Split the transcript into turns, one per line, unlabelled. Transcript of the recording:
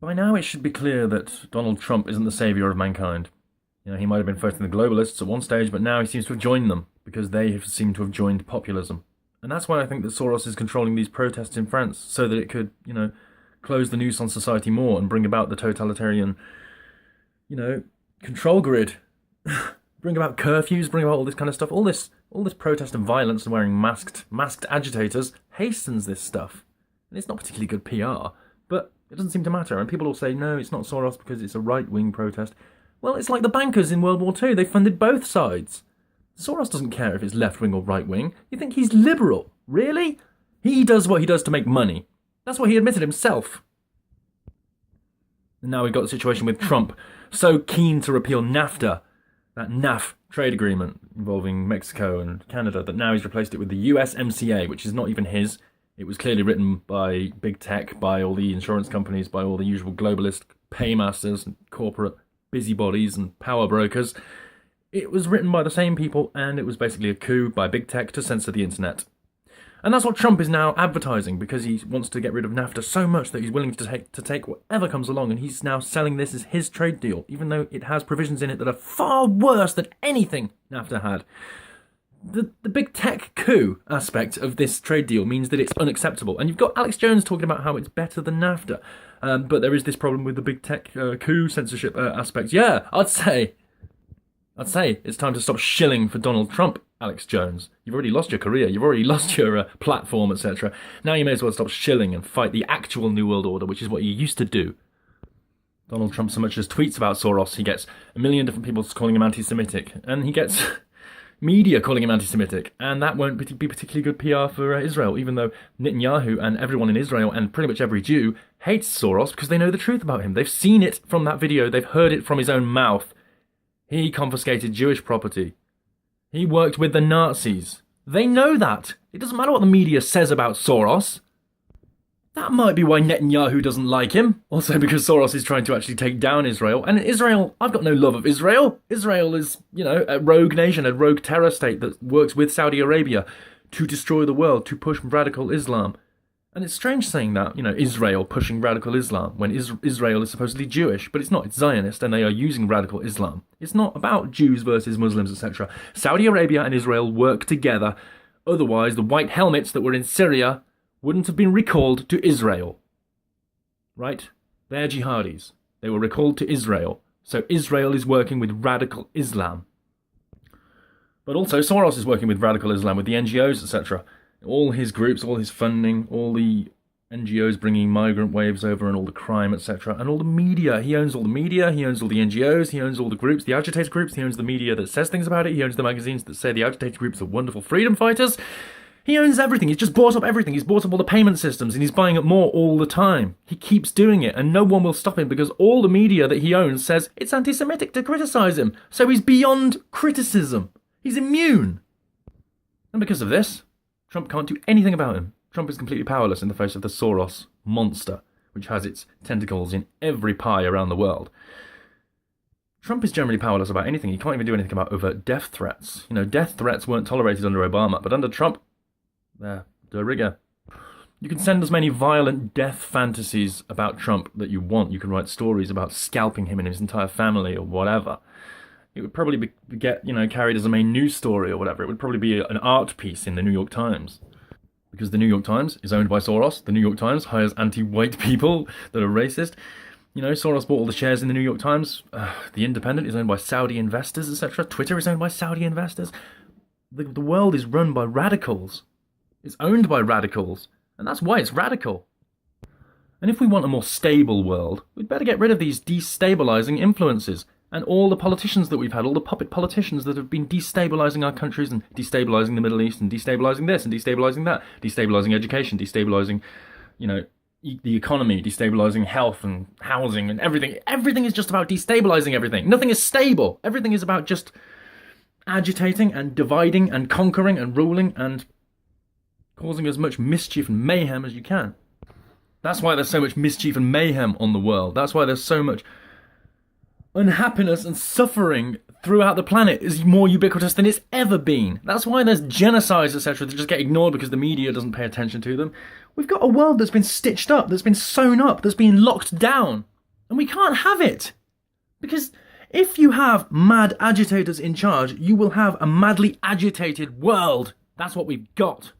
By now it should be clear that Donald Trump isn't the saviour of mankind. He might have been first in the globalists at one stage, but now he seems to have joined them, because they have seemed to have joined populism. And that's why I think that Soros is controlling these protests in France, so that it could, close the noose on society more and bring about the totalitarian, control grid. Bring about curfews, bring about all this kind of stuff. All this protest and violence and wearing masked agitators hastens this stuff. And it's not particularly good PR, but it doesn't seem to matter. And people will say, no, it's not Soros because it's a right-wing protest. Well, it's like the bankers in World War II. They funded both sides. Soros doesn't care if it's left-wing or right-wing. You think he's liberal? Really? He does what he does to make money. That's what he admitted himself. And now we've got the situation with Trump, so keen to repeal NAFTA, that NAF trade agreement involving Mexico and Canada, that now he's replaced it with the USMCA, which is not even his. It was clearly written by big tech, by all the insurance companies, by all the usual globalist paymasters and corporate busybodies and power brokers. It was written by the same people, and it was basically a coup by big tech to censor the internet. And that's what Trump is now advertising, because he wants to get rid of NAFTA so much that he's willing to take whatever comes along, and he's now selling this as his trade deal, even though it has provisions in it that are far worse than anything NAFTA had. The big tech coup aspect of this trade deal means that it's unacceptable. And you've got Alex Jones talking about how it's better than NAFTA. But there is this problem with the big tech coup censorship aspect. Yeah, I'd say it's time to stop shilling for Donald Trump, Alex Jones. You've already lost your career. You've already lost your platform, etc. Now you may as well stop shilling and fight the actual New World Order, which is what you used to do. Donald Trump so much as tweets about Soros. He gets a million different people calling him anti-Semitic. And he gets media calling him anti-Semitic. And that won't be particularly good PR for Israel, even though Netanyahu and everyone in Israel and pretty much every Jew hates Soros because they know the truth about him. They've seen it from that video. They've heard it from his own mouth. He confiscated Jewish property. He worked with the Nazis. They know that. It doesn't matter what the media says about Soros. That might be why Netanyahu doesn't like him. Also because Soros is trying to actually take down Israel. And Israel, I've got no love of Israel. Israel is, a rogue nation, a rogue terror state that works with Saudi Arabia to destroy the world, to push radical Islam. And it's strange saying that, Israel pushing radical Islam when Israel is supposedly Jewish, but it's not. It's Zionist, and they are using radical Islam. It's not about Jews versus Muslims, etc. Saudi Arabia and Israel work together. Otherwise, the white helmets that were in Syria wouldn't have been recalled to Israel. Right? They're jihadis. They were recalled to Israel. So Israel is working with radical Islam. But also Soros is working with radical Islam, with the NGOs, etc. All his groups, all his funding, all the NGOs bringing migrant waves over and all the crime, etc. And all the media. He owns all the media, he owns all the NGOs, he owns all the groups, the agitator groups, he owns the media that says things about it, he owns the magazines that say the agitator groups are wonderful freedom fighters. He owns everything. He's just bought up everything. He's bought up all the payment systems and he's buying up more all the time. He keeps doing it and no one will stop him because all the media that he owns says it's anti-Semitic to criticize him. So he's beyond criticism. He's immune. And because of this, Trump can't do anything about him. Trump is completely powerless in the face of the Soros monster, which has its tentacles in every pie around the world. Trump is generally powerless about anything. He can't even do anything about overt death threats. Death threats weren't tolerated under Obama, but under Trump, they're de rigueur. You can send as many violent death fantasies about Trump that you want. You can write stories about scalping him and his entire family or whatever. It would probably get carried as a main news story or whatever. It would probably be an art piece in the New York Times. Because the New York Times is owned by Soros. The New York Times hires anti-white people that are racist. Soros bought all the shares in the New York Times. The Independent is owned by Saudi investors, etc. Twitter is owned by Saudi investors. The world is run by radicals. It's owned by radicals. And that's why it's radical. And if we want a more stable world, we'd better get rid of these destabilizing influences. And all the politicians that we've had, all the puppet politicians that have been destabilizing our countries and destabilizing the Middle East and destabilizing this and destabilizing that, destabilizing education, destabilizing, the economy, destabilizing health and housing and everything. Everything is just about destabilizing everything. Nothing is stable. Everything is about just agitating and dividing and conquering and ruling and causing as much mischief and mayhem as you can. That's why there's so much mischief and mayhem on the world. That's why there's so much unhappiness and suffering throughout the planet is more ubiquitous than it's ever been. That's why there's genocides, etc., that just get ignored because the media doesn't pay attention to them. We've got a world that's been stitched up, that's been sewn up, that's been locked down And we can't have it. Because if you have mad agitators in charge, you will have a madly agitated world. That's what we've got.